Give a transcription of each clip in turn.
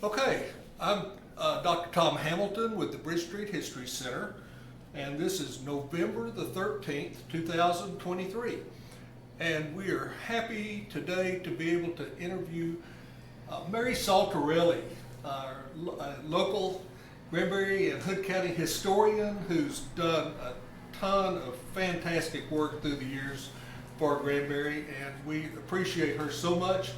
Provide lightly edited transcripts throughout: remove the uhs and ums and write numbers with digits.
Okay, I'm Dr. Tom Hamilton with the Bridge Street History Center, and this is November the 13th, 2023. And we are happy today to be able to interview Mary Saltarelli, our local Granbury and Hood County historian who's done a ton of fantastic work through the years for Granbury, and we appreciate her so much.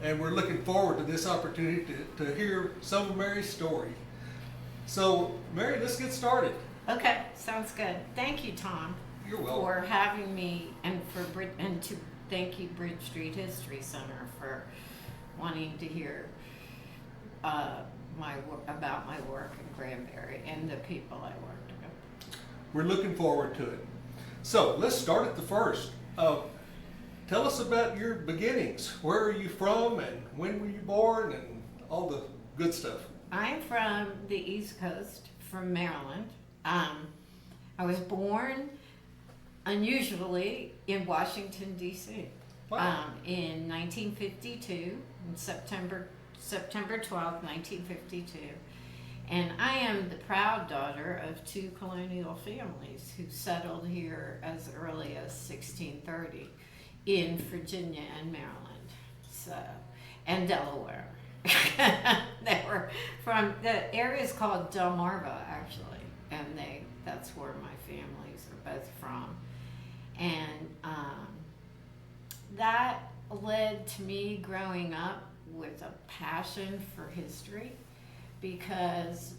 And we're looking forward to this opportunity to hear some of Mary's story. So, Mary, let's get started. Okay, sounds good. Thank you, Tom. You're welcome. For having me, and to thank you, Bridge Street History Center, for wanting to hear about my work in Granbury and the people I worked with. We're looking forward to it. So, let's start at the first. Tell us about your beginnings. Where are you from, and when were you born, and all the good stuff. I'm from the East Coast, from Maryland. I was born, unusually, in Washington, D.C. Wow. In 1952, in September 12th, 1952. And I am the proud daughter of two colonial families who settled here as early as 1630 in Virginia and Maryland, and Delaware. They were from the area's called Delmarva, actually, and that's where my families are both from. And that led to me growing up with a passion for history, because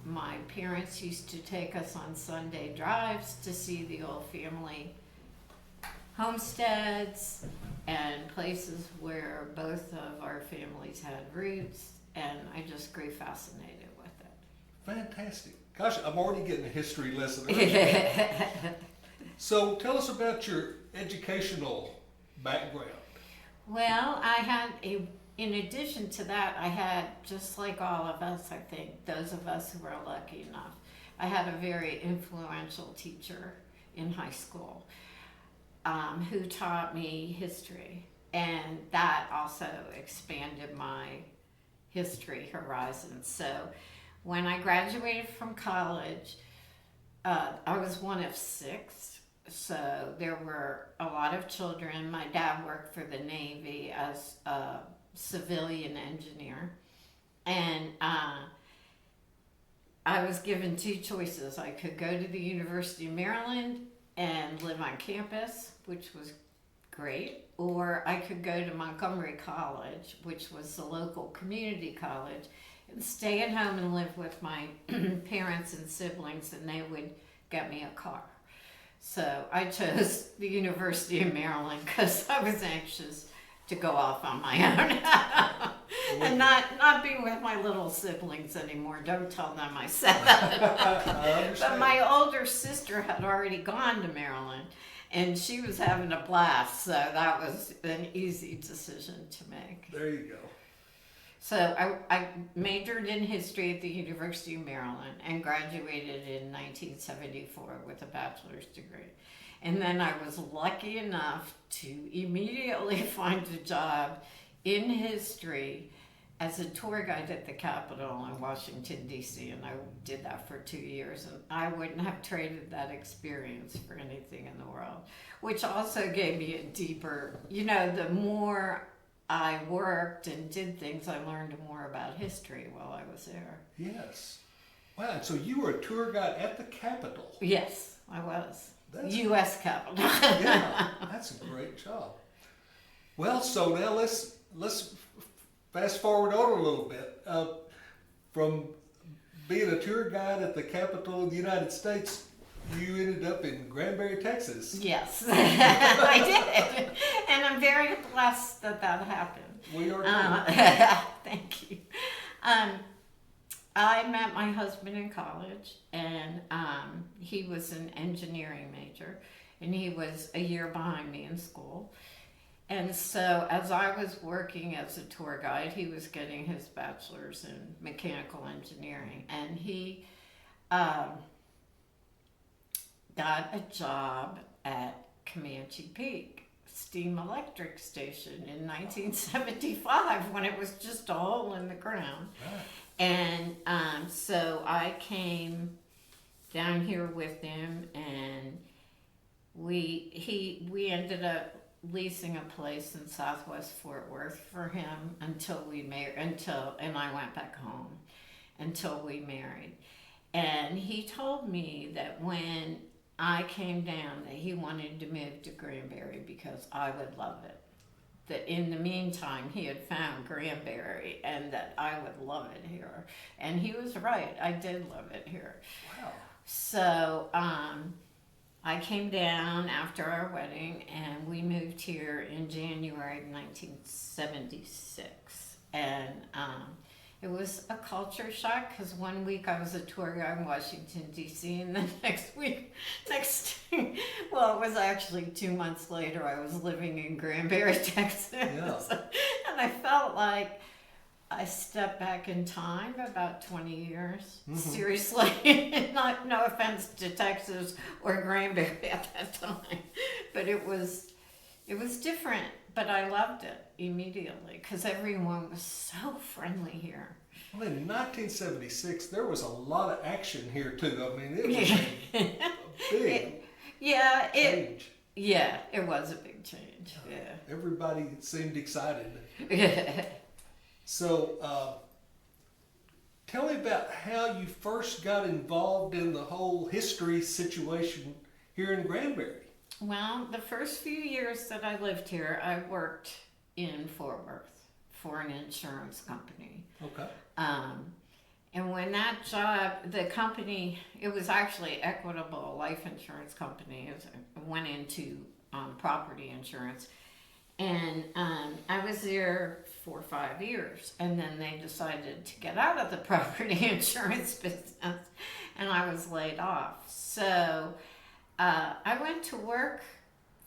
my parents used to take us on Sunday drives to see the old family homesteads and places where both of our families had roots, and I just grew fascinated with it. Fantastic. Gosh, I'm already getting a history lesson. So tell us about your educational background. Well, in addition to that, I had, just like all of us, I think, those of us who were lucky enough, I had a very influential teacher in high school who taught me history, and that also expanded my history horizons. So when I graduated from college, I was one of six, so there were a lot of children. My dad worked for the Navy as a civilian engineer, and I was given two choices. I could go to the University of Maryland and live on campus, which was great, or I could go to Montgomery College, which was the local community college, and stay at home and live with my parents and siblings, and they would get me a car. So I chose the University of Maryland because I was anxious to go off on my own and not be with my little siblings anymore. Don't tell them I said that. But my older sister had already gone to Maryland, and she was having a blast, so that was an easy decision to make. There you go. So I majored in history at the University of Maryland and graduated in 1974 with a bachelor's degree. And then I was lucky enough to immediately find a job in history as a tour guide at the Capitol in Washington, D.C., and I did that for 2 years, and I wouldn't have traded that experience for anything in the world, which also gave me a deeper, the more I worked and did things, I learned more about history while I was there. Yes. Wow, and so you were a tour guide at the Capitol. Yes, I was. U.S. Capitol. Yeah, that's a great job. Well, so now let's fast forward on a little bit. From being a tour guide at the Capitol of the United States, you ended up in Granbury, Texas. Yes, I did. And I'm very blessed that happened. We are too. Thank you. I met my husband in college, and he was an engineering major, and he was a year behind me in school. And so as I was working as a tour guide, he was getting his bachelor's in mechanical engineering, and he got a job at Comanche Peak. steam electric station in 1975 when it was just a hole in the ground. Right. And so I came down here with him, and we ended up leasing a place in Southwest Fort Worth for him until we married. And I went back home until we married. And he told me that when I came down, that he wanted to move to Granbury because I would love it. That in the meantime, he had found Granbury and that I would love it here. And he was right. I did love it here. Wow. So I came down after our wedding, and we moved here in January of 1976. And it was a culture shock because one week I was a tour guide in Washington, D.C., and the next week, well, it was actually 2 months later, I was living in Granbury, Texas. Yeah. And I felt like I stepped back in time about 20 years. Mhm. Seriously. No offense to Texas or Granbury at that time. But it was different. But I loved it immediately because everyone was so friendly here. Well, in 1976, there was a lot of action here too. I mean, it was a big change. Yeah, it was a big change. Yeah. Everybody seemed excited. Yeah. So, tell me about how you first got involved in the whole history situation here in Granbury. Well, the first few years that I lived here, I worked in Fort Worth for an insurance company. Okay. And when that job, the company, it was actually Equitable Life Insurance Company. It went into property insurance. And I was there for 5 years. And then they decided to get out of the property insurance business. And I was laid off. So I went to work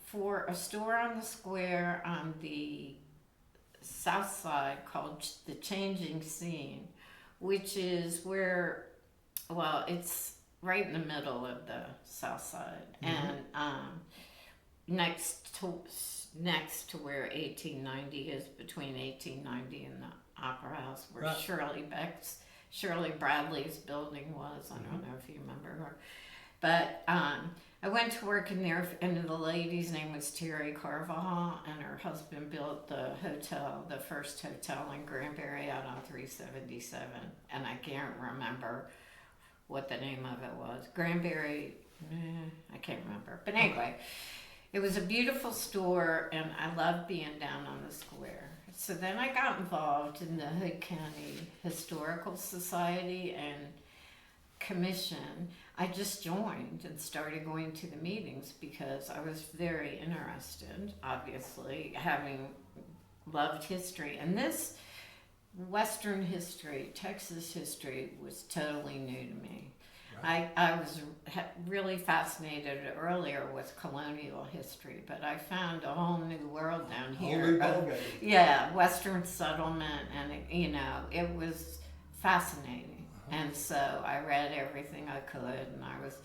for a store on the square on the south side called the Changing Scene, which is where, well, it's right in the middle of the south side. Mhm. And next to where 1890 is, between 1890 and the Opera House, where Right. Shirley Bradley's building was. I don't know if you remember her. But I went to work in there, and the lady's name was Terry Carvajal, and her husband built the hotel, the first hotel in Granbury out on 377, and I can't remember what the name of it was. Granbury, I can't remember. But anyway, it was a beautiful store, and I loved being down on the square. So then I got involved in the Hood County Historical Society and Commission. I just joined and started going to the meetings because I was very interested, obviously, having loved history. And this Western history, Texas history, was totally new to me. Right. I was really fascinated earlier with colonial history, but I found a whole new world down here. Whole new ballgame. Yeah, Western settlement, and it was fascinating. And so I read everything I could, and I was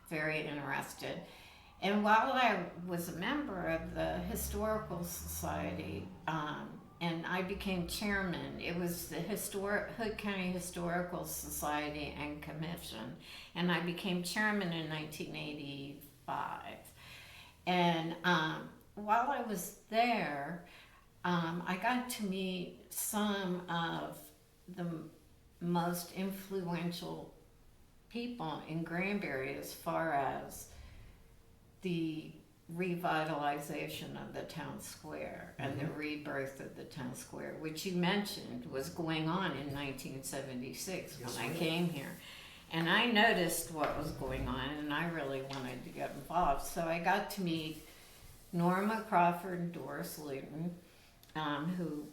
very interested. And while I was a member of the Historical Society, and I became chairman, it was the Hood County Historical Society and Commission, and I became chairman in 1985. And while I was there, I got to meet some of the most influential people in Granbury as far as the revitalization of the town square and the rebirth of the town square, which you mentioned was going on in 1976 Yes, when I ma'am. came here. And I noticed what was going on, and I really wanted to get involved. So I got to meet Norma Crawford and Doris Luton, who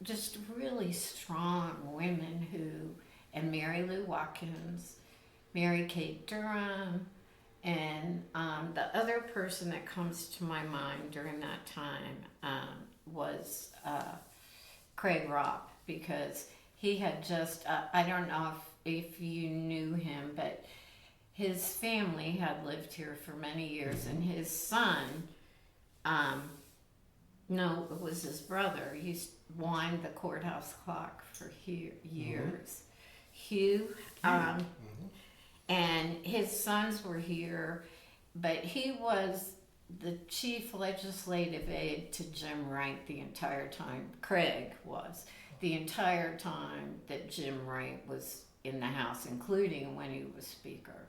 just really strong women and Mary Lou Watkins, Mary Kate Durham, and the other person that comes to my mind during that time was Craig Ropp, because he had just, I don't know if you knew him, but his family had lived here for many years, and his son No, it was his brother. He wind the courthouse clock for years. Hugh, and his sons were here, but he was the chief legislative aide to Jim Wright the entire time. Craig was the entire time that Jim Wright was in the House, including when he was Speaker.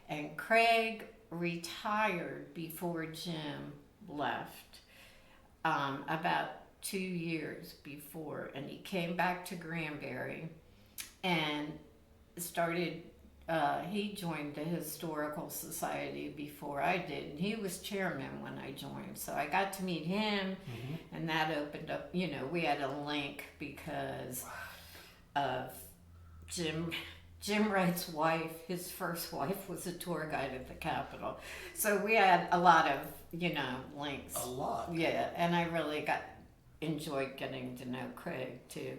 And Craig retired before Jim left, about 2 years before, and he came back to Granbury and started. He joined the Historical Society before I did, and he was chairman when I joined. So I got to meet him, and that opened up. You know, we had a link because of Jim Wright's wife. His first wife was a tour guide at the Capitol, so we had a lot of links. A lot. Yeah, and I really enjoyed getting to know Craig too.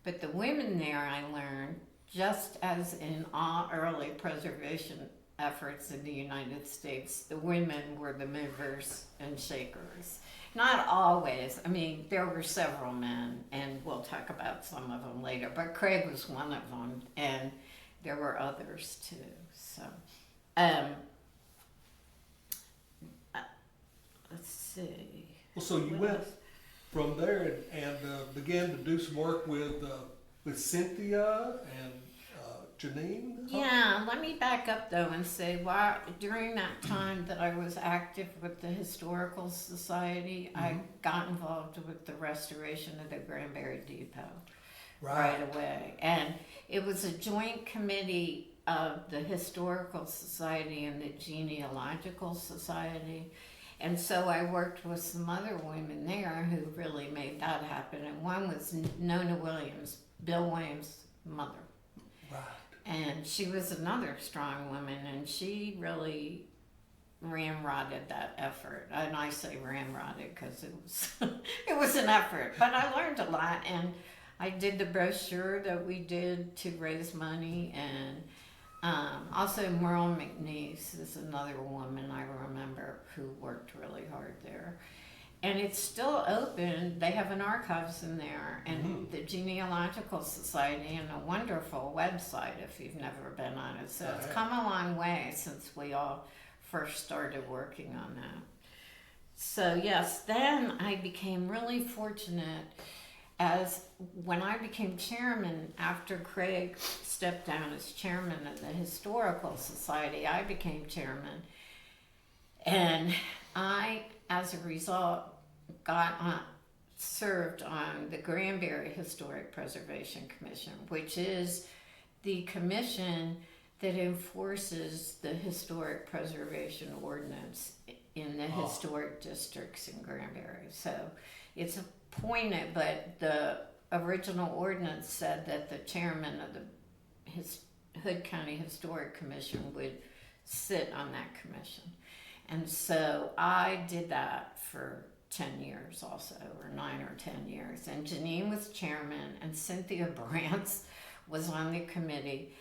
But the women there, I learned, just as in all early preservation efforts in the United States, the women were the movers and shakers. Not always. I mean, there were several men, and we'll talk about some of them later, but Craig was one of them, and there were others too. So, let's see. Well, so you went from there and began to do some work with Cynthia and Janine? Yeah, let me back up though and say, during that time that I was active with the Historical Society, I got involved with the restoration of the Granbury Depot right away. And it was a joint committee of the Historical Society and the Genealogical Society. And so I worked with some other women there who really made that happen. And one was Nona Williams, Bill Williams' mother. Right. And she was another strong woman, and she really ramrodded that effort. And I say ramrodded because it was an effort. But I learned a lot, and I did the brochure that we did to raise money, and also Merle McNeese is another woman I remember who worked really hard there. And it's still open. They have an archives in there, and the Genealogical Society, and a wonderful website if you've never been on it. So it's come a long way since we all first started working on that. So yes, then I became really fortunate as when I became chairman after Craig stepped down as chairman of the Historical Society, I became chairman. And I, as a result, served on the Granbury Historic Preservation Commission, which is the commission that enforces the historic preservation ordinance in the historic districts in Granbury. So it's appointed, but the original ordinance said that the chairman of the Hood County Historic Commission would sit on that commission. And so I did that for 10 years also, or 9 or 10 years. And Janine was chairman, and Cynthia Brantz was on the committee.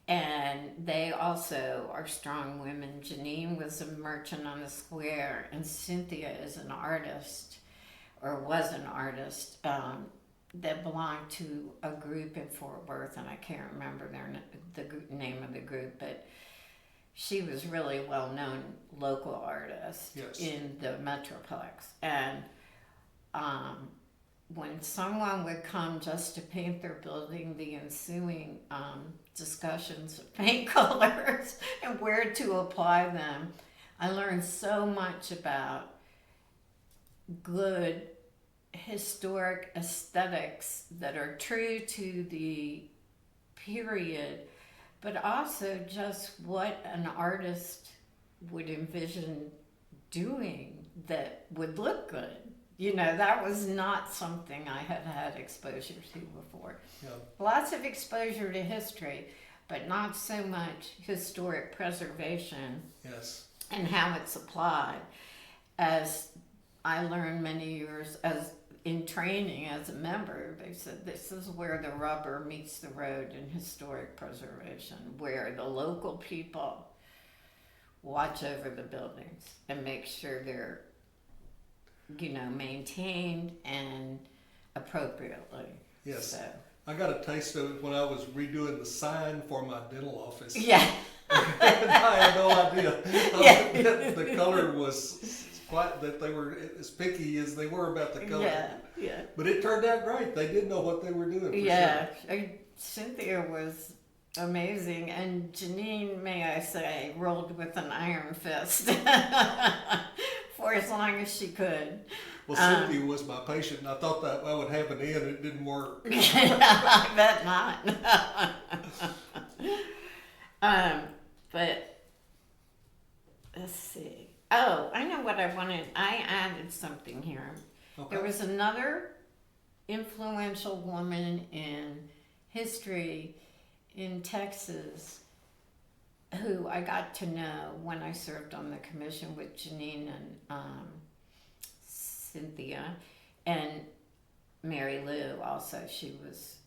And they also are strong women. Janine was a merchant on the square, and Cynthia is an artist, or was an artist, that belonged to a group in Fort Worth, and I can't remember the name of the group, but she was really well-known local artist in the Metroplex. And when someone would come just to paint their building, the ensuing discussions of paint colors and where to apply them, I learned so much about good historic aesthetics that are true to the period, but also just what an artist would envision doing that would look good. You know, that was not something I had had exposure to before. Yeah. Lots of exposure to history, but not so much historic preservation and how it's applied. As I learned many years as in training as a member, they said this is where the rubber meets the road in historic preservation, where the local people watch over the buildings and make sure they're maintained and appropriately. Yes. So, I got a taste of it when I was redoing the sign for my dental office. yeah. And I had no idea Yeah. that the color was quite, that they were as picky as they were about the color. Yeah. But it turned out great. They did know what they were doing. For Yeah. Sure. Cynthia was amazing, and Janine, may I say, rolled with an iron fist for as long as she could. Well, Cynthia was my patient, and I thought that I would have an in. It didn't work. I bet not. But let's see. Oh, I know what I wanted. I added something here. Okay. There was another influential woman in history in Texas who I got to know when I served on the commission with Janine and Cynthia and Mary Lou. Also, she was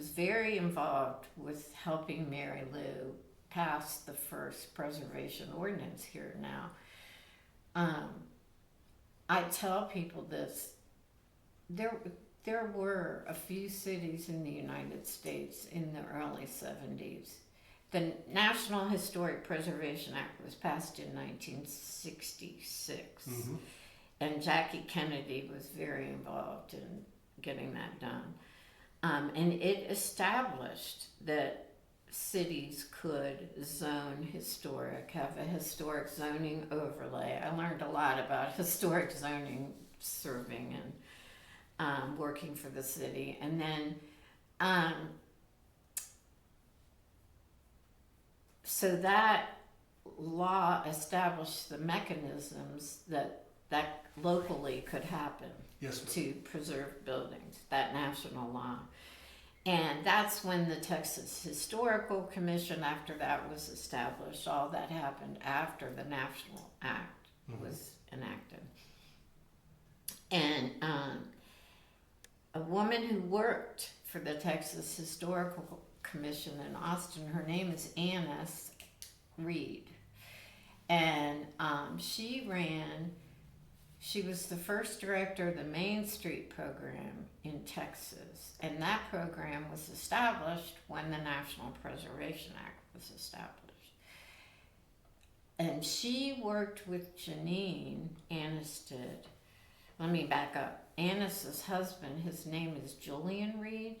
very involved with helping Mary Lou pass the first preservation ordinance here now. I tell people this. There were a few cities in the United States in the early 70s. The National Historic Preservation Act was passed in 1966. Mm-hmm. And Jackie Kennedy was very involved in getting that done. And it established that cities could zone historic, have a historic zoning overlay. I learned a lot about historic zoning serving and working for the city. And then, so that law established the mechanisms that locally could happen. Yes, ma'am. To preserve buildings, that national law. And that's when the Texas Historical Commission, after that was established, all that happened after the National Act was enacted. And a woman who worked for the Texas Historical Commission in Austin, her name is Annis Reed. And she was the first director of the Main Street program in Texas, and that program was established when the National Preservation Act was established. And she worked with Janine, Annis did. Let me back up. Annis's husband, his name is Julian Reed.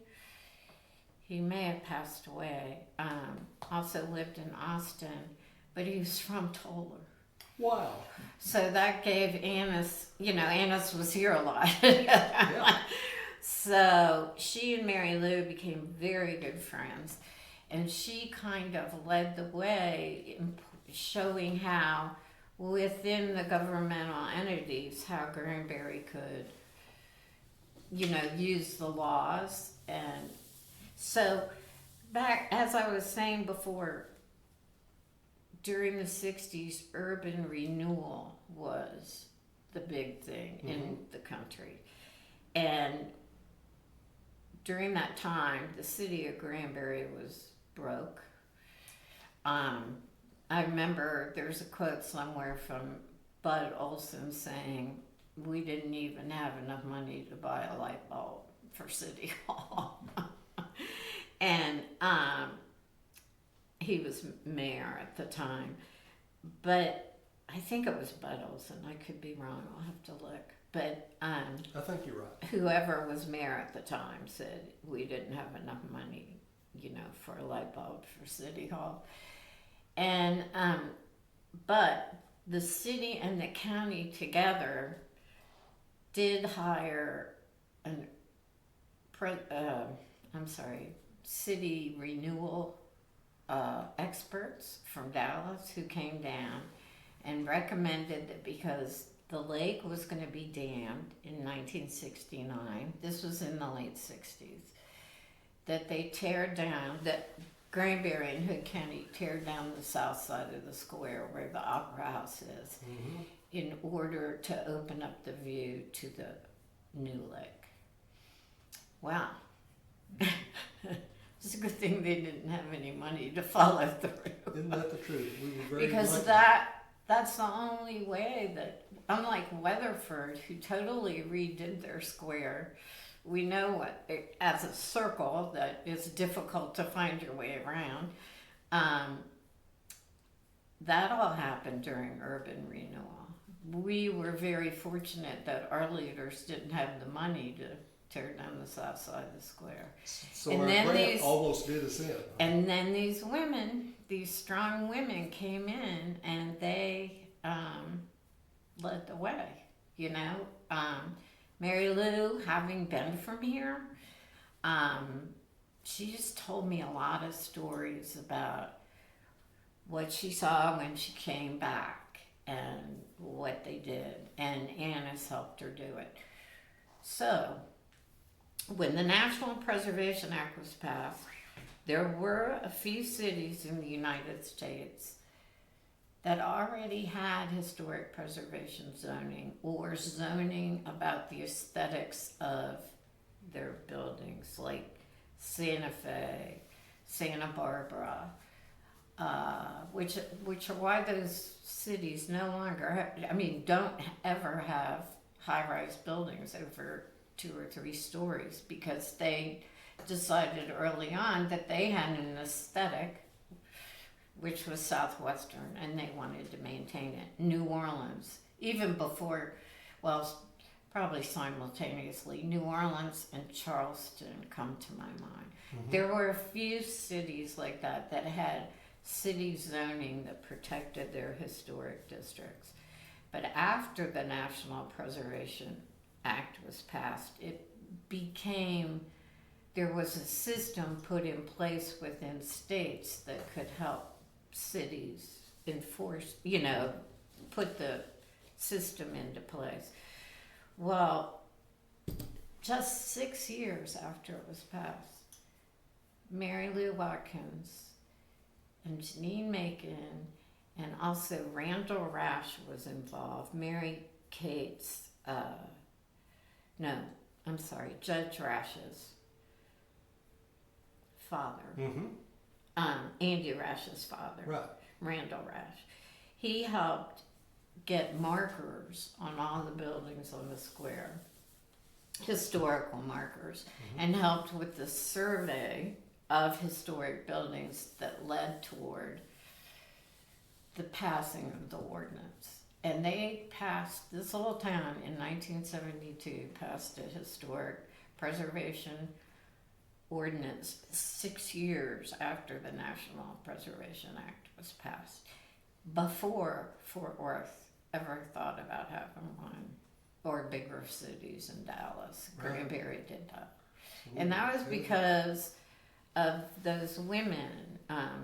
He may have passed away. Also lived in Austin, but he was from Toller. Wow. So that gave Annis, Annis was here a lot. Yeah. So she and Mary Lou became very good friends. And she kind of led the way in showing how within the governmental entities, how Granbury could, use the laws. And so back, as I was saying before, during the 60s, urban renewal was the big thing in the country. And during that time, the city of Granbury was broke. I remember there's a quote somewhere from Bud Olson saying, "We didn't even have enough money to buy a light bulb for City Hall." And he was mayor at the time, but I think it was Bud Olson. I could be wrong. I'll have to look. But I think you're right. whoever was mayor at the time said we didn't have enough money, for a light bulb for City Hall. And but the city and the county together did hire city renewal experts from Dallas who came down and recommended that because the lake was going to be dammed in 1969, this was in the late 60s, that they that Granbury and Hood County tear down the south side of the square where the Opera House is in order to open up the view to the new lake. Wow. It's a good thing they didn't have any money to follow through. Isn't that the truth? We were very because lucky. that's the only way that, unlike Weatherford, who totally redid their square, we know as a circle that is difficult to find your way around. That all happened during urban renewal. We were very fortunate that our leaders didn't have the money to tear down the south side of the square. So And our then grant almost did us in. And then these women, these strong women came in and they led the way, you know. Mary Lou, having been from here, she just told me a lot of stories about what she saw when she came back and what they did, and Anna's helped her do it. So, when the National Preservation Act was passed, there were a few cities in the United States that already had historic preservation zoning or zoning about the aesthetics of their buildings, like Santa Fe, Santa Barbara, which are why those cities no longer don't ever have high-rise buildings over 2 or 3 stories, because they decided early on that they had an aesthetic which was southwestern and they wanted to maintain it. New Orleans, even before, well, probably simultaneously, New Orleans and Charleston come to my mind. Mm-hmm. There were a few cities like that that had city zoning that protected their historic districts. But after the National Preservation Act was passed, there was a system put in place within states that could help cities enforce, put the system into place. Well, just 6 years after it was passed, Mary Lou Watkins and Janine Macon, and also Randall Rash was involved. Judge Rash's father. Mm-hmm. Andy Rash's father. Right. Randall Rash. He helped get markers on all the buildings on the square, historical markers, mm-hmm. and helped with the survey of historic buildings that led toward the passing of the ordinance. And they passed, this little town in 1972 passed a historic preservation ordinance 6 years after the National Preservation Act was passed, before Fort Worth ever thought about having one, or bigger cities in Dallas. Right. Granbury did that. And that was because of those women,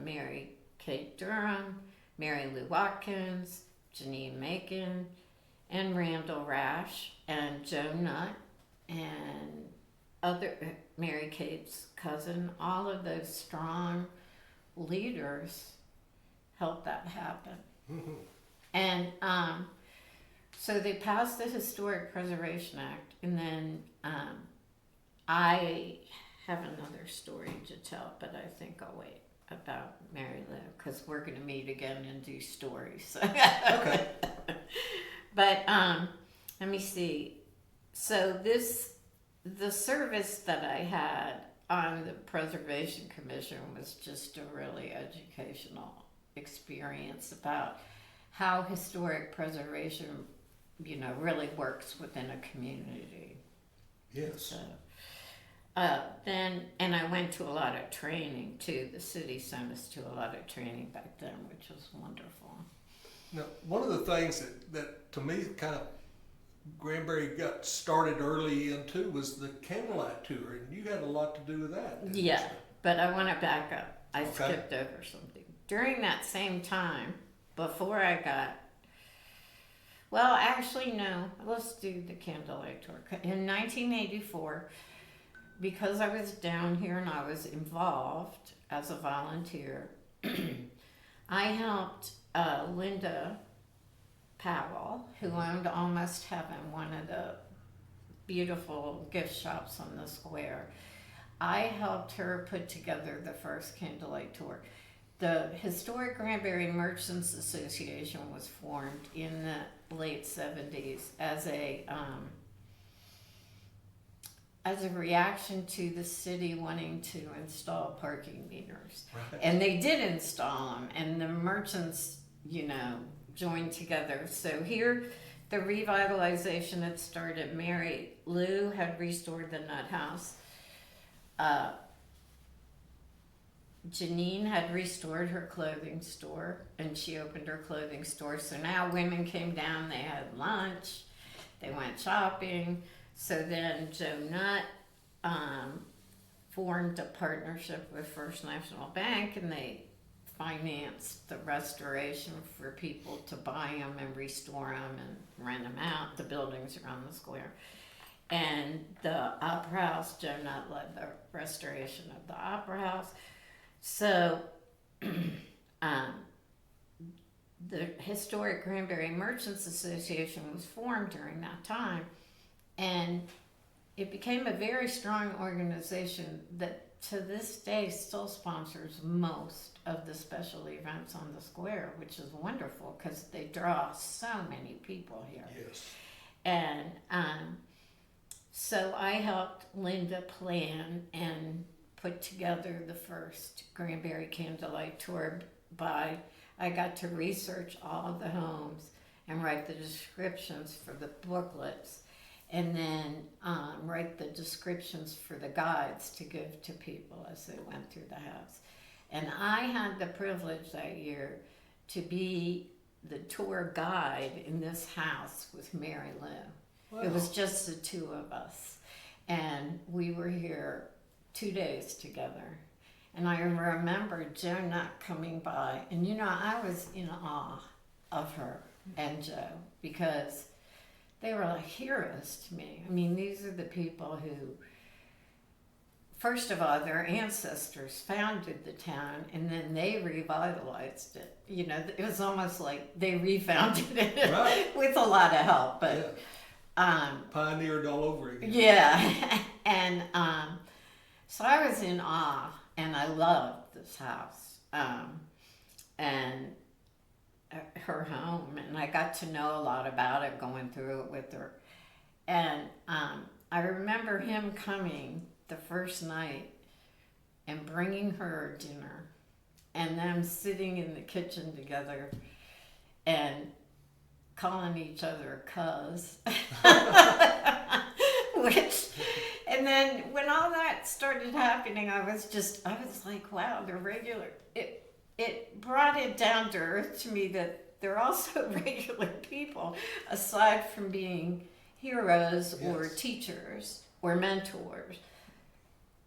Mary Kate Durham, Mary Lou Watkins, Janine Macon, and Randall Rash, and Joe Nutt, and Mary Kate's cousin. All of those strong leaders helped that happen. Mm-hmm. And so they passed the Historic Preservation Act, and then I have another story to tell, but I think I'll wait about Mary Lou, because we're going to meet again and do stories. Okay. But let me see. So the service that I had on the Preservation Commission was just a really educational experience about how historic preservation, really works within a community. Yes. So, and I went to a lot of training too. The city sent us to a lot of training back then, which was wonderful. Now, one of the things that to me kind of Granbury got started early into was the Candlelight Tour, and you had a lot to do with that. Yeah, but I want to back up. I skipped over something. During that same time, before I got, let's do the Candlelight Tour. In 1984, because I was down here and I was involved as a volunteer, I helped Linda Powell, who owned Almost Heaven, one of the beautiful gift shops on the square. I helped her put together the first Candlelight Tour. the Historic Granbury Merchants Association was formed in the late 70s as a reaction to the city wanting to install parking meters. Right. And they did install them, and the merchants, joined together. So here, the revitalization had started. Mary Lou had restored the Nut House. Janine had restored her clothing store, and she opened her clothing store. So now women came down, they had lunch, they went shopping. So then Joe Nutt formed a partnership with First National Bank, and they financed the restoration for people to buy them and restore them and rent them out, the buildings around the square. And the Opera House, Joe Nutt led the restoration of the Opera House. So the Historic Granbury Merchants Association was formed during that time, and it became a very strong organization that to this day still sponsors most of the special events on the square, which is wonderful because they draw so many people here. Yes. And so I helped Linda plan and put together the first Granbury Candlelight Tour. I got to research all of the homes and write the descriptions for the booklets, and then write the descriptions for the guides to give to people as they went through the house. And I had the privilege that year to be the tour guide in this house with Mary Lou. Wow. It was just the two of us, and we were here 2 days together. And I remember Joe Nutt coming by, and I was in awe of her and Joe because they were like heroes to me. I mean, these are the people who, first of all, their ancestors founded the town, and then they revitalized it. It was almost like they refounded it Right. with a lot of help, but pioneered all over again. yeah. And so I was in awe, and I loved this house and her home, and I got to know a lot about it going through it with her. And I remember him coming the first night and bringing her dinner, and them sitting in the kitchen together and calling each other cuz. And then when all that started happening, I was like, wow, they're regular. It brought it down to earth to me that they're also regular people, aside from being heroes or teachers or mentors.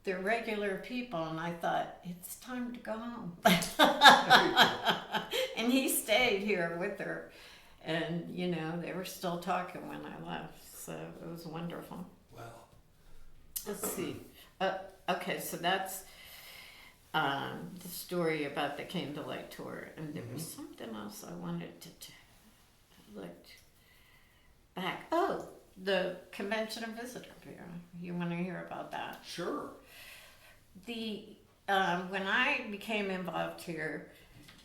They're regular people, and I thought, it's time to go home. And he stayed here with her, and they were still talking when I left, so it was wonderful. Wow. Let's see. Okay, so that's the story about the Candlelight Tour, and there was something else I wanted to look back. Oh, the Convention and Visitor Bureau. You want to hear about that? Sure. When I became involved here,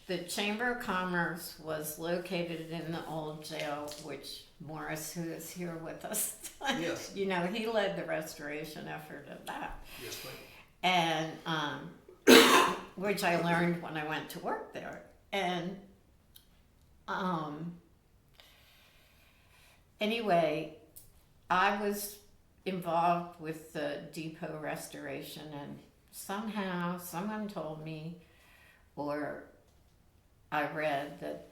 the Chamber of Commerce was located in the old jail, which Morris, who is here with us, Yes. he led the restoration effort of that. Yes, ma'am. And which I learned when I went to work there. And anyway, I was involved with the depot restoration, and somehow someone told me, or I read that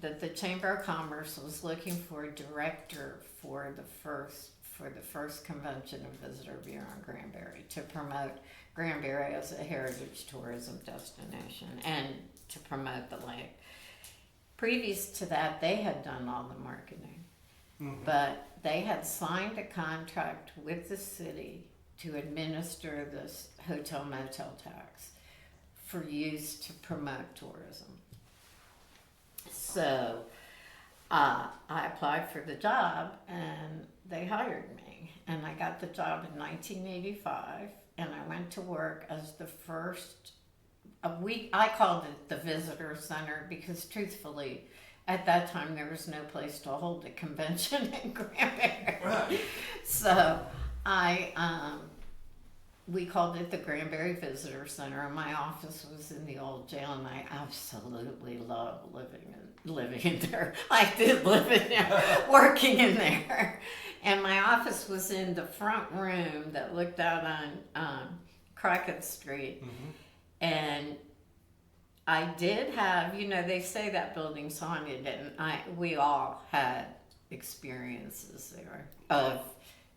the Chamber of Commerce was looking for a director for the first Convention and Visitor Bureau in Granbury to promote Granbury as a heritage tourism destination and to promote the lake. Previous to that, they had done all the marketing, but they had signed a contract with the city to administer this hotel motel tax for use to promote tourism. So I applied for the job, and they hired me, and I got the job in 1985, and I went to work as the first I called it the visitor center because truthfully, at that time there was no place to hold a convention in Granbury. Right. So we called it the Granbury Visitor Center, and my office was in the old jail, and I absolutely loved living in there. I did live in there, working in there. And my office was in the front room that looked out on Crockett Street. Mm-hmm. And I did have, they say that building's haunted, and we all had experiences there of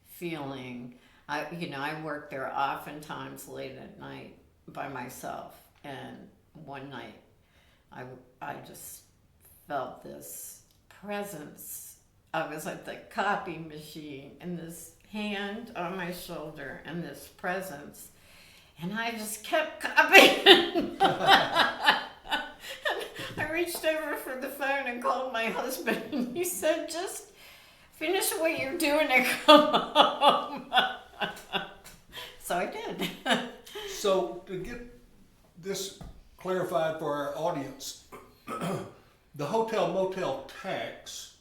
feeling. I worked there oftentimes late at night by myself, and one night I just felt this presence. I was at the copy machine, and this hand on my shoulder, and this presence, and I just kept copying. I reached over for the phone and called my husband, and he said, "Just finish what you're doing and come home." So I did. So to get this clarified for our audience, the hotel motel tax,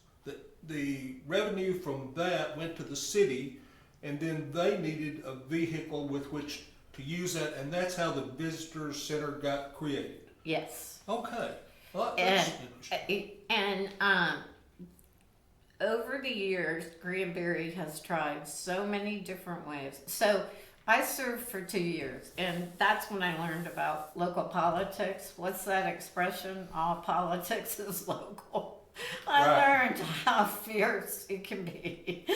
the revenue from that went to the city, and then they needed a vehicle with which to use that, and that's how the visitor center got created. Yes. Okay. Well, that's interesting. And over the years, Granbury has tried so many different ways. So I served for 2 years, and that's when I learned about local politics. What's that expression? All politics is local. I learned how fierce it can be.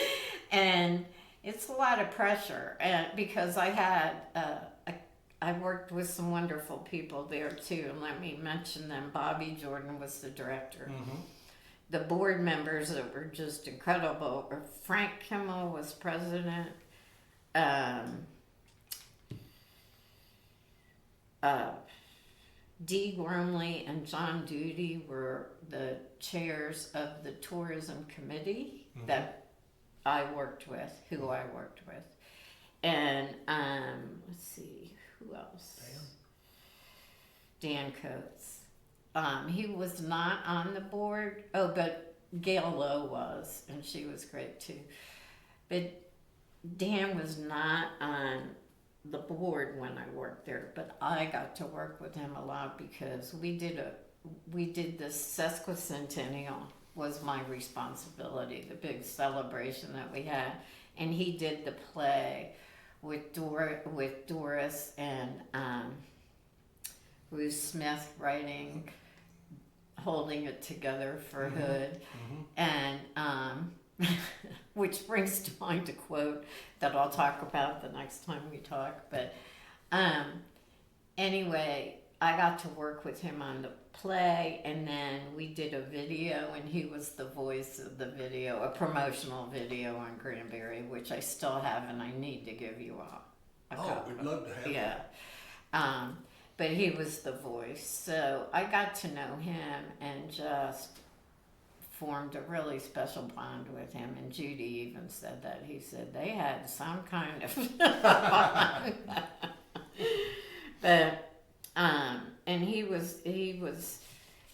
And it's a lot of pressure, and because I had I worked with some wonderful people there too, and let me mention them. Bobby Jordan was the director. Mm-hmm. The board members that were just incredible. Frank Kimmel was president. Dee Gormley and John Duty were the chairs of the tourism committee that I worked with, And let's see, who else? Dan Coates. He was not on the board. Oh, but Gail Lowe was, and she was great too. But Dan was not on the board when I worked there, but I got to work with him a lot because we did this sesquicentennial was my responsibility, the big celebration that we had, and he did the play with Doris and Ruth Smith writing, holding it together for Hood, and which brings to mind a quote that I'll talk about the next time we talk. But anyway, I got to work with him on the play, and then we did a video, and he was the voice of the video, a promotional video on Granbury, which I still have, and I need to give you all a copy. We'd love to have that. But he was the voice, so I got to know him and just formed a really special bond with him. And Judy even said that. He said they had some kind of bond. But and he was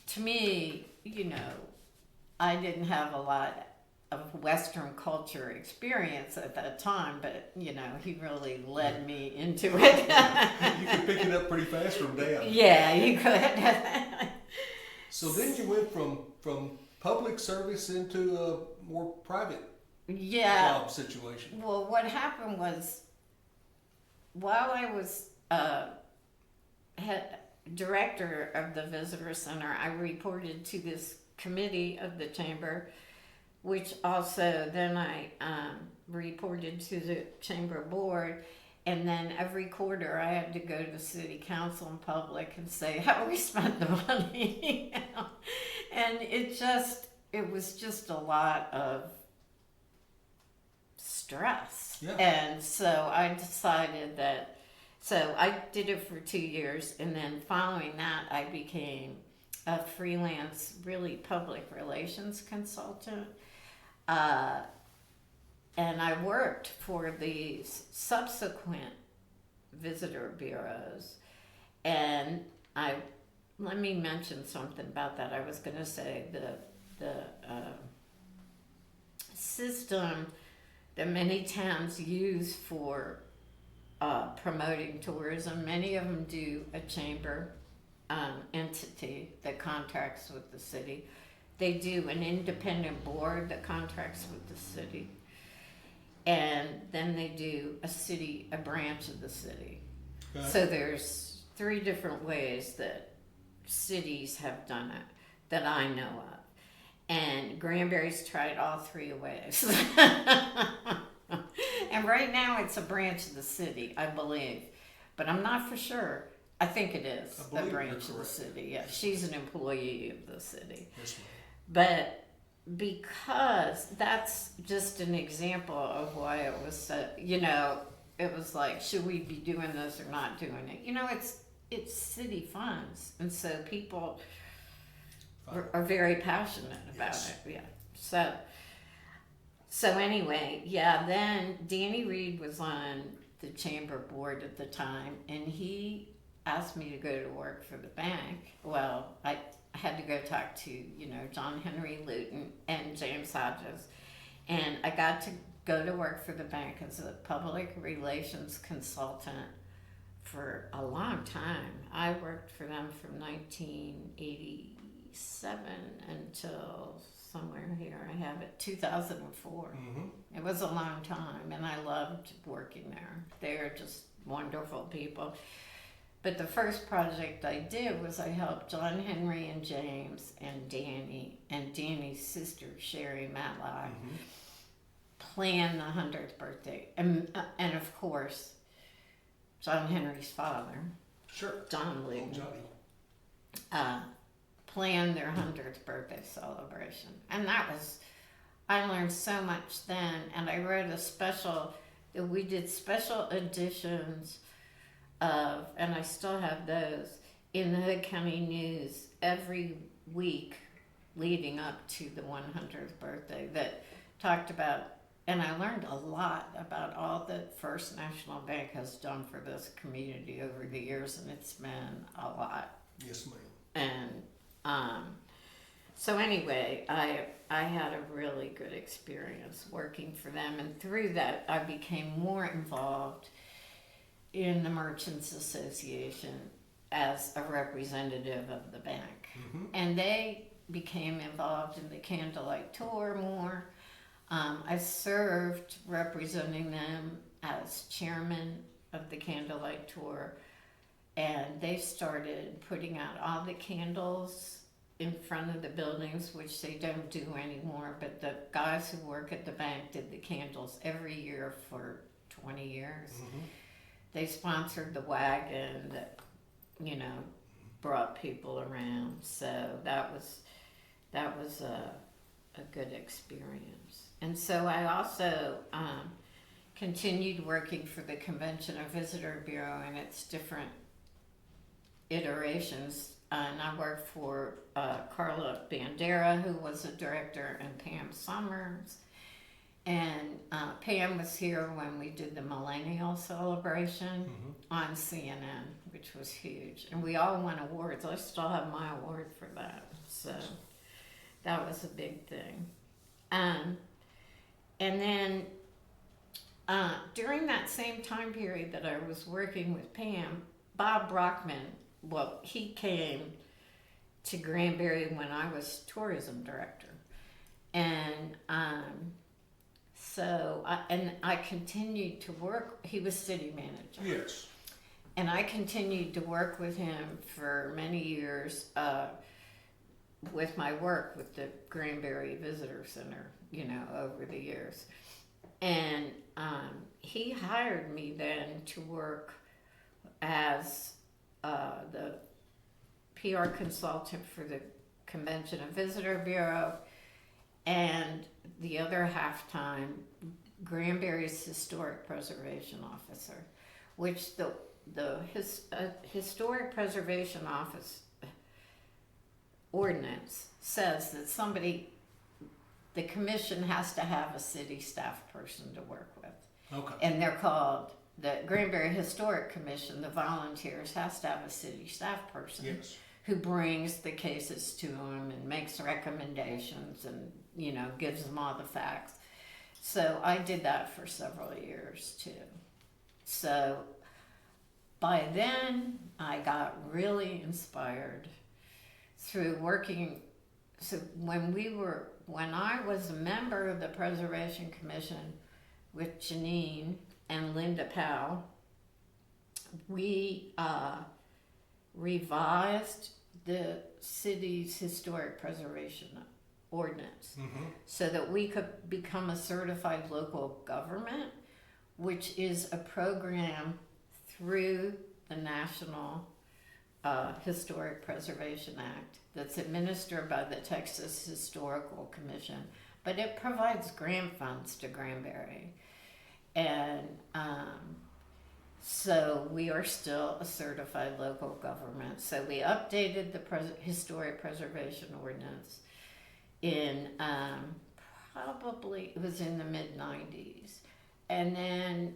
to me, I didn't have a lot of Western culture experience at that time, but he really led me into it. You could pick it up pretty fast from Dan. Yeah, you could. So then you went from public service into a more private job situation. Well, what happened was, while I was head director of the visitor center, I reported to this committee of the chamber, which also then I reported to the chamber board. And then every quarter I had to go to city council in public and say how we spent the money. And it was just a lot of stress. Yeah. And so I decided so I did it for 2 years, and then following that I became a freelance, really public relations consultant. And I worked for the subsequent visitor bureaus, and let me mention something about that. I was going to say the system that many towns use for promoting tourism. Many of them do a chamber entity that contracts with the city. They do an independent board that contracts with the city. And then they do a branch of the city. Okay. So there's 3 different ways that cities have done it that I know of. And Granbury's tried all 3 ways. And right now it's a branch of the city, I believe. But I'm not for sure. I think it is a branch of the city. Yeah, she's an employee of the city. Yes, ma'am. But because that's just an example of why it was so, it was like, should we be doing this or not doing it? It's city funds. And so people are very passionate about it. Yeah. So anyway, then Danny Reed was on the chamber board at the time, and he asked me to go to work for the bank. Well, I had to go talk to, John Henry Luton and James Hodges. And I got to go to work for the bank as a public relations consultant for a long time. I worked for them from 1987 until somewhere here, I have it, 2004. Mm-hmm. It was a long time, and I loved working there. They're just wonderful people. But the first project I did was I helped John Henry and James and Danny and Danny's sister, Sherry Matlock, plan the 100th birthday. And of course, John Henry's father, John Lee, planned their 100th birthday celebration. And I learned so much then, and I wrote we did special editions of, and I still have those, in the Hood County News every week leading up to the 100th birthday that talked about, and I learned a lot about all that First National Bank has done for this community over the years, and it's been a lot. Yes, ma'am. And so anyway, I had a really good experience working for them, and through that I became more involved in the Merchants Association as a representative of the bank. Mm-hmm. And they became involved in the Candlelight Tour more. I served representing them as chairman of the Candlelight Tour, and they started putting out all the candles in front of the buildings, which they don't do anymore, but the guys who work at the bank did the candles every year for 20 years. Mm-hmm. They sponsored the wagon that, brought people around. So that was a good experience. And so I also continued working for the Convention and Visitor Bureau and its different iterations. And I worked for Carla Bandera, who was a director, and Pam Summers. And Pam was here when we did the Millennial Celebration on CNN, which was huge. And we all won awards. I still have my award for that. So that was a big thing. And then during that same time period that I was working with Pam, Bob Brockman, he came to Granbury when I was tourism director. And so I continued to work. He was city manager. Yes. And I continued to work with him for many years with my work with the Granbury Visitor Center, over the years. And he hired me then to work as the PR consultant for the Convention and Visitor Bureau, and the other half-time Granbury's Historic Preservation Officer, which the Historic Preservation Office ordinance says that the commission has to have a city staff person to work with. Okay. And they're called the Granbury Historic Commission, the volunteers, has to have a city staff person Yes. who brings the cases to them and makes recommendations and, you know, gives them all the facts. So I did that for several years too. So by then I got really inspired through working. So when I was a member of the Preservation Commission with Janine and Linda Powell, we revised the city's historic preservation ordinance so that we could become a certified local government, which is a program through the National Historic Preservation Act that's administered by the Texas Historical Commission, but it provides grant funds to Granbury. And so we are still a certified local government. So we updated the historic preservation ordinance in probably, it was in the mid-90s. And then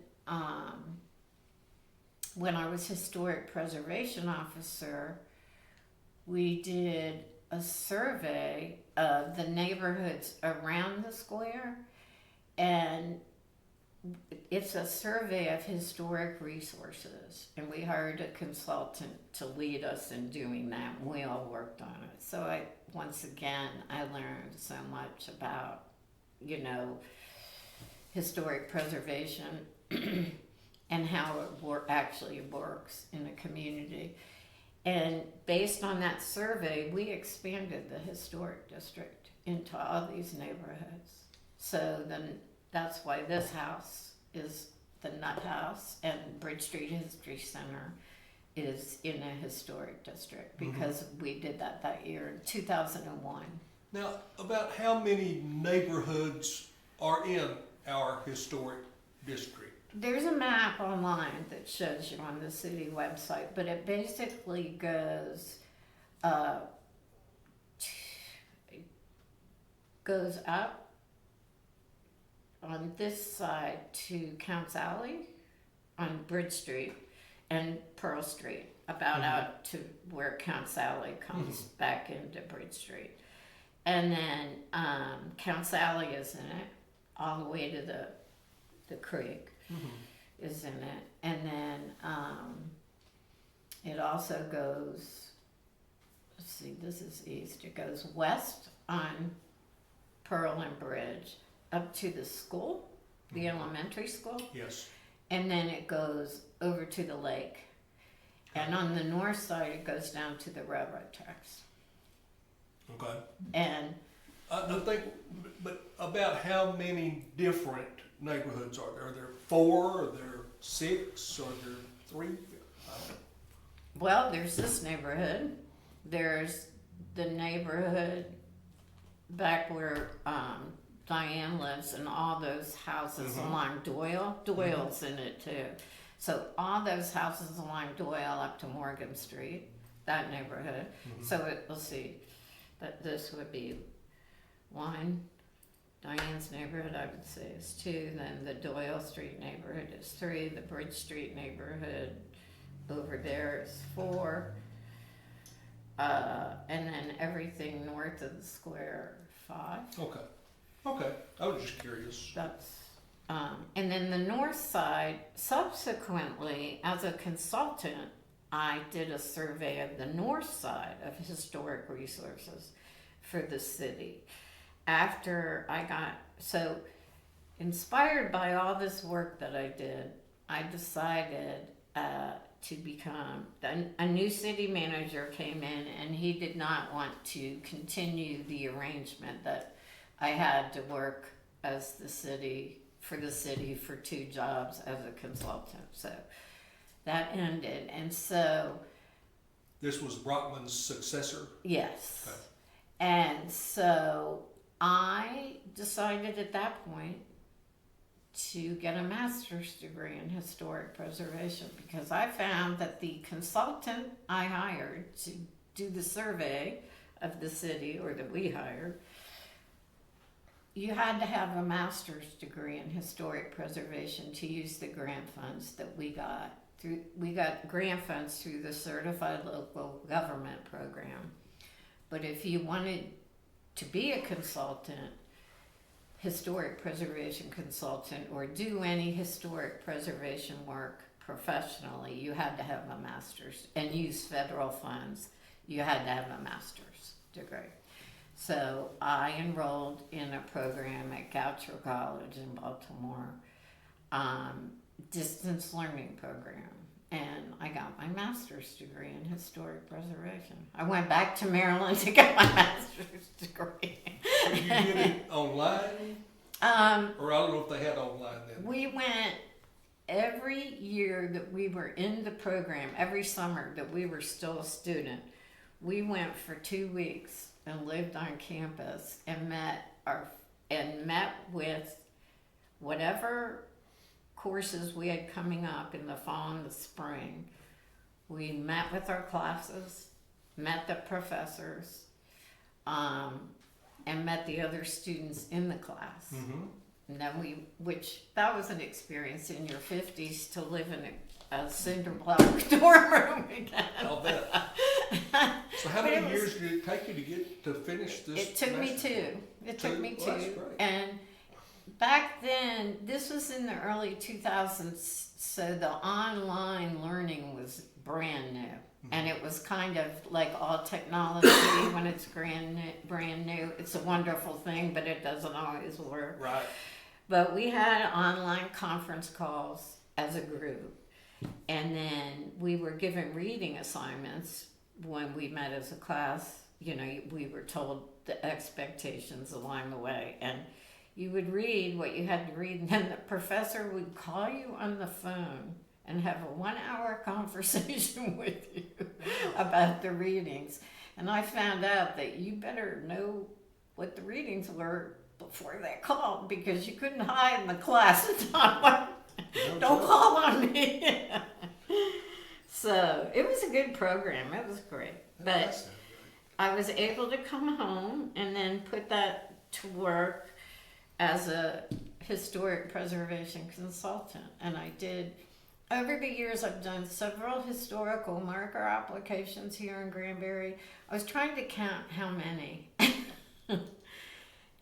when I was historic preservation officer, we did a survey of the neighborhoods around the square, and it's a survey of historic resources, and we hired a consultant to lead us in doing that, and we all worked on it. So I learned so much about, you know, historic preservation and how it actually works in a community. And based on that survey, we expanded the historic district into all these neighborhoods. So then that's why this house is the Nut House, and Bridge Street History Center is in a historic district, because we did that year in 2001. Now, about how many neighborhoods are in our historic district? There's a map online that shows you on the city website, but it basically goes up on this side to Counts Alley on Bridge Street and Pearl Street, about out to where Counts Alley comes back into Bridge Street. And then Counts Alley is in it, all the way to the creek is in it. And then it also goes, let's see, this is east, it goes west on Pearl and Bridge up to the school, the elementary school. Yes. And then it goes over to the lake. And on the north side, it goes down to the railroad tracks. Okay. And I think, but about how many different neighborhoods are there? Are there 4? Are there 6? Are there 3? well, there's this neighborhood. There's the neighborhood back where Diane lives, and all those houses along Doyle. Doyle's in it too. So all those houses along Doyle up to Morgan Street, that neighborhood. So let's see, that this would be 1. Diane's neighborhood, I would say, is 2. Then the Doyle Street neighborhood is 3. The Bridge Street neighborhood over there is 4. And then everything north of the square, 5. Okay. I was just curious. That's and then the north side, subsequently, as a consultant, I did a survey of the north side of historic resources for the city. After I got so inspired by all this work that I did, I decided to become, a new city manager came in, and he did not want to continue the arrangement that I had to work as the city for 2 jobs as a consultant. So that ended. And so This was Brockman's successor? yes. Okay. And so I decided at that point to get a master's degree in historic preservation, because I found that the consultant I hired to do the survey of the city, or that we hired, you had to have a master's degree in historic preservation to use the grant funds that we got. We got grant funds through the Certified Local Government Program. But if you wanted to be a consultant, historic preservation consultant, or do any historic preservation work professionally, you had to have a master's, and use federal funds, you had to have a master's degree. So I enrolled in a program at Goucher College in Baltimore, distance learning program, and I got my master's degree in historic preservation. I went back to Maryland to get my master's degree. So you did it online? Or I don't know if they had online then. We went every year that we were in the program, every summer that we were still a student, we went for 2 weeks and lived on campus and met with whatever courses we had coming up in the fall and the spring. We met with our classes, met the professors, and met the other students in the class. Mm-hmm. And then that was an experience in your 50s to live in a cinder block dorm room again. I'll bet. So how many years did it take you to finish this? It took me two. It took me Well, two. that's great. And back then, this was in the early 2000s, so the online learning was brand new. Mm-hmm. And it was kind of like all technology when it's brand new. It's a wonderful thing, but it doesn't always work. Right. But we had online conference calls as a group. And then we were given reading assignments when we met as a class. You know, we were told the expectations along the way. And you would read what you had to read, and then the professor would call you on the phone and have a 1-hour conversation with you about the readings. And I found out that you better know what the readings were before they called, because you couldn't hide in the class and talk. Don't call on me. So it was a good program. It was great. But I was able to come home and then put that to work as a historic preservation consultant. And I did, over the years, I've done several historical marker applications here in Granbury. I was trying to count how many.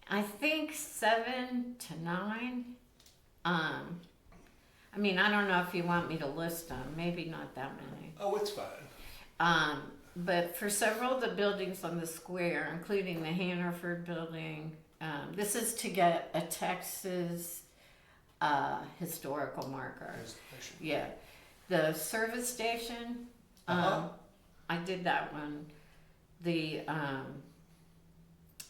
I think 7 to 9. I mean, I don't know if you want me to list them. Maybe not that many. Oh, it's fine. But for several of the buildings on the square, including the Hannaford building, this is to get a Texas historical marker. Yeah. The service station, I did that one. The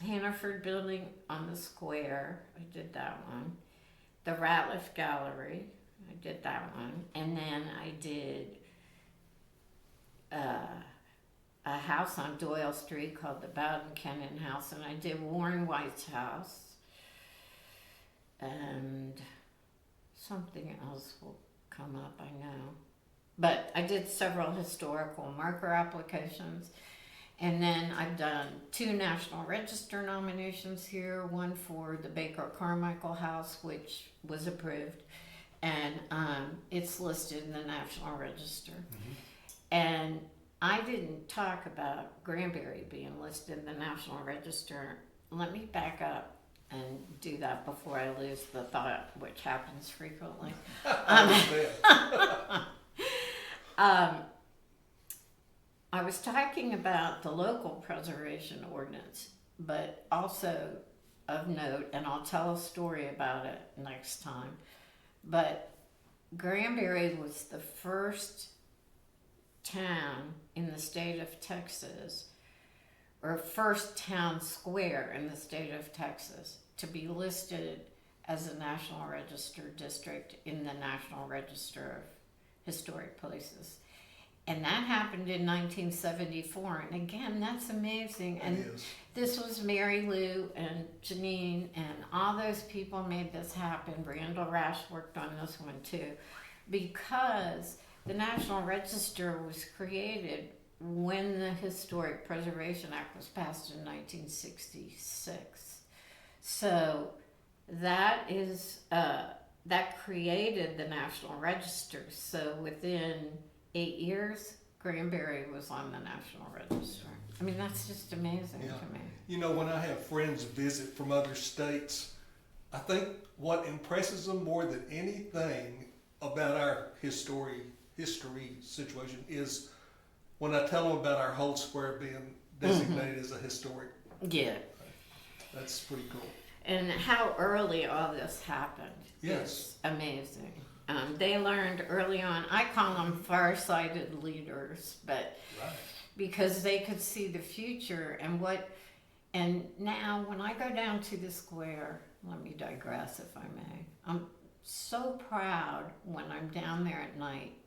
Hannaford building on the square, I did that one. The Ratliff Gallery, I did that one. And then I did a house on Doyle Street called the Bowden Kennan House, and I did Warren White's house. And something else will come up, I know. But I did several historical marker applications. And then I've done 2 National Register nominations here, one for the Baker Carmichael House, which was approved, and it's listed in the National Register. Mm-hmm. And I didn't talk about Granbury being listed in the National Register. Let me back up and do that before I lose the thought, which happens frequently. I was talking about the local preservation ordinance, but also of note, and I'll tell a story about it next time, but Granbury was the first town in the state of Texas, or first town square in the state of Texas, to be listed as a National Register district in the National Register of Historic Places. And that happened in 1974. And again, that's amazing. And this was Mary Lou and Janine, and all those people made this happen. Randall Rash worked on this one too, because the National Register was created when the Historic Preservation Act was passed in 1966. So that created the National Register. So within 8 years, Granbury was on the National Register. I mean, that's just amazing Yeah. to me. You know, when I have friends visit from other states, I think what impresses them more than anything about our history situation is when I tell them about our whole square being designated as a historic. Yeah. That's pretty cool. And how early all this happened Yes. is amazing. They learned early on, I call them far-sighted leaders, but Right. because they could see the future and now when I go down to the square, let me digress if I may, I'm so proud when I'm down there at night.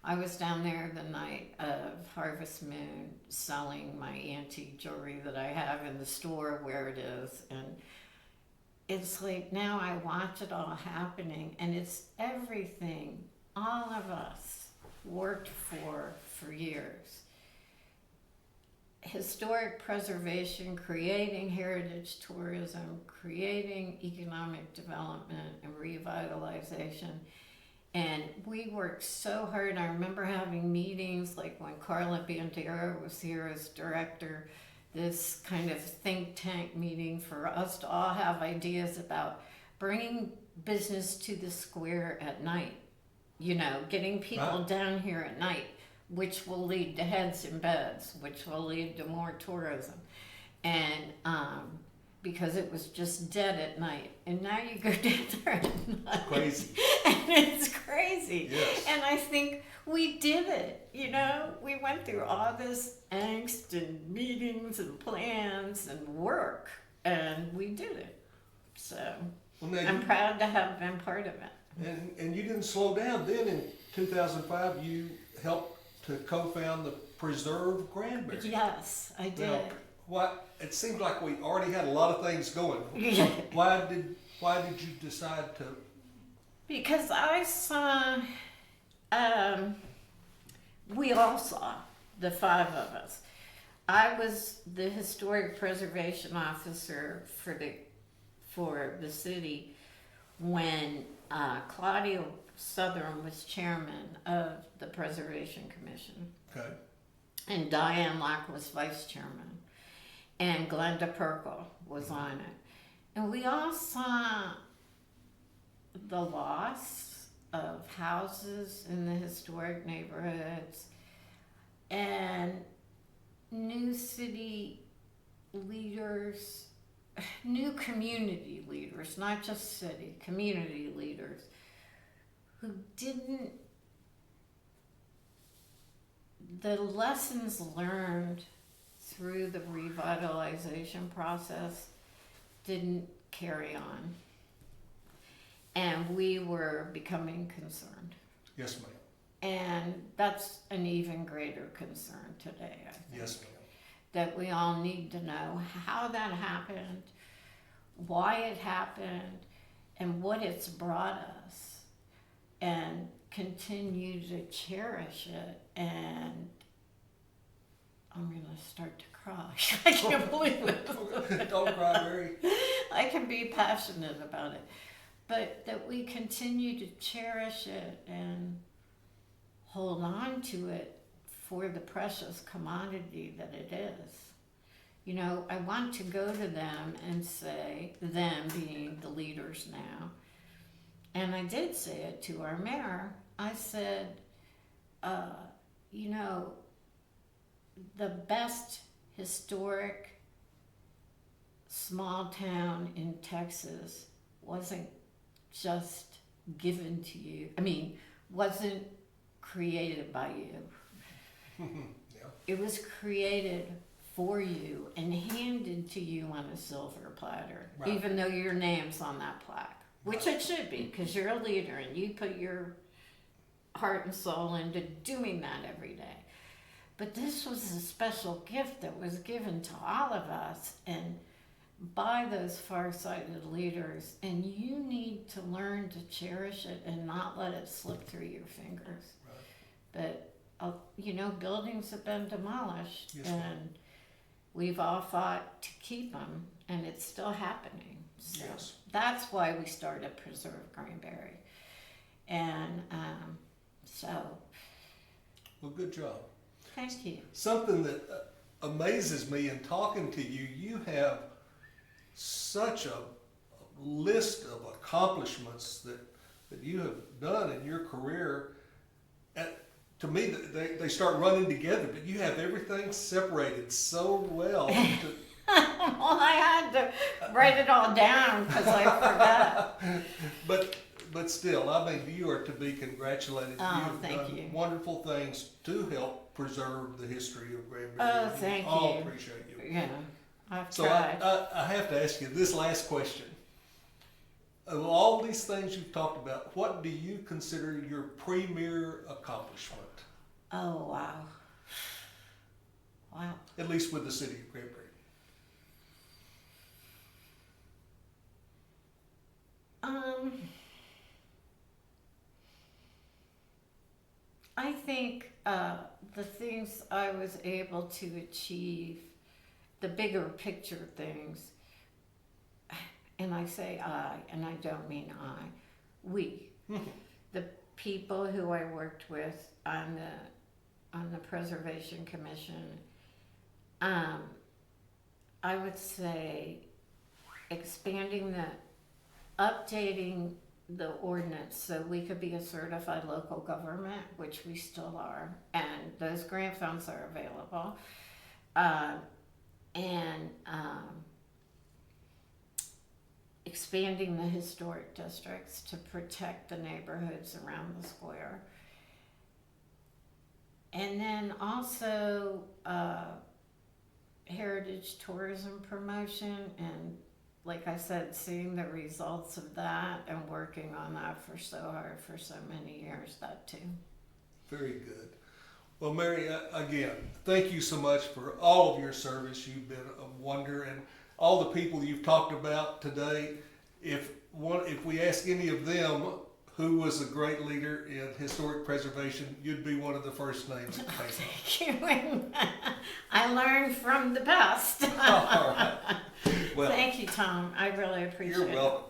I was down there the night of Harvest Moon selling my antique jewelry that I have in the store where it is, and it's like now I watch it all happening, and it's everything all of us worked for years. Historic preservation, creating heritage tourism, creating economic development and revitalization. And we worked so hard. I remember having meetings like when Carla Bandera was here as director, this kind of think tank meeting for us to all have ideas about bringing business to the square at night. You know, getting people Right. down here at night, which will lead to heads in beds, which will lead to more tourism. And because it was just dead at night. And now you go down there at night. Crazy. And it's crazy. Yes. And I think we did it, you know? We went through all this angst and meetings and plans and work, and we did it. So Well, now I'm proud to have been part of it. and you didn't slow down. Then in 2005, you helped to co-found the Preserve Granbury. Yes, I did. Now, what? It seemed like we already had a lot of things going. Yeah. Why did you decide to? Because I saw, we all saw, the five of us. I was the historic preservation officer for the city when Claudio Southern was chairman of the Preservation Commission, Okay. and Diane Locke was vice chairman, and Glenda Perkle was on it. And we all saw the loss of houses in the historic neighborhoods and new city leaders, new community leaders, not just city, community leaders who the lessons learned through the revitalization process didn't carry on. And we were becoming concerned. Yes, ma'am. And that's an even greater concern today, I think. Yes, ma'am. That we all need to know how that happened, why it happened, and what it's brought us, and continue to cherish it. And I'm going to start to cry. I can't believe it. Don't cry, Mary. I can be passionate about it. But that we continue to cherish it and hold on to it for the precious commodity that it is. You know, I want to go to them and say, them being the leaders now, and I did say it to our mayor, I said, you know, the best historic small town in Texas wasn't just given to you. I mean, wasn't created by you. Yeah. It was created for you and handed to you on a silver platter, Right. even though your name's on that plaque, which it should be, because you're a leader and you put your heart and soul into doing that every day. But this was a special gift that was given to all of us and by those far-sighted leaders, and you need to learn to cherish it and not let it slip through your fingers. Right. But you know, buildings have been demolished, Yes, ma'am. and we've all fought to keep them, and it's still happening. So Yes. that's why we started Preserve Granbury. And so, Well, good job. thank you. Something that amazes me in talking to you, you have such a list of accomplishments that you have done in your career. And to me, they start running together, but you have everything separated so well. Well, I had to write it all down because I forgot. But still, I mean, you are to be congratulated. Oh, you have thank done you. wonderful things to help preserve the history of Granbury. Oh, thank We all you. appreciate you. Yeah, I've So tried. I have to ask you this last question. Of all these things you've talked about, what do you consider your premier accomplishment? Oh, wow. Wow. At least with the city of Granbury. I think the things I was able to achieve, the bigger picture things, and I say I, and I don't mean I, we, the people who I worked with on the Preservation Commission, I would say updating the ordinance so we could be a certified local government, which we still are, and those grant funds are available, and expanding the historic districts to protect the neighborhoods around the square, and then also heritage tourism promotion, and like I said, seeing the results of that and working on that for so hard for so many years, that too. Very good. Well, Mary, again, thank you so much for all of your service. You've been a wonder, and all the people you've talked about today. If we ask any of them who was a great leader in historic preservation, you'd be one of the first names that came up. Thank you. I learned from the best. All right. Well, Thank you, Tom. I really appreciate it. you're welcome.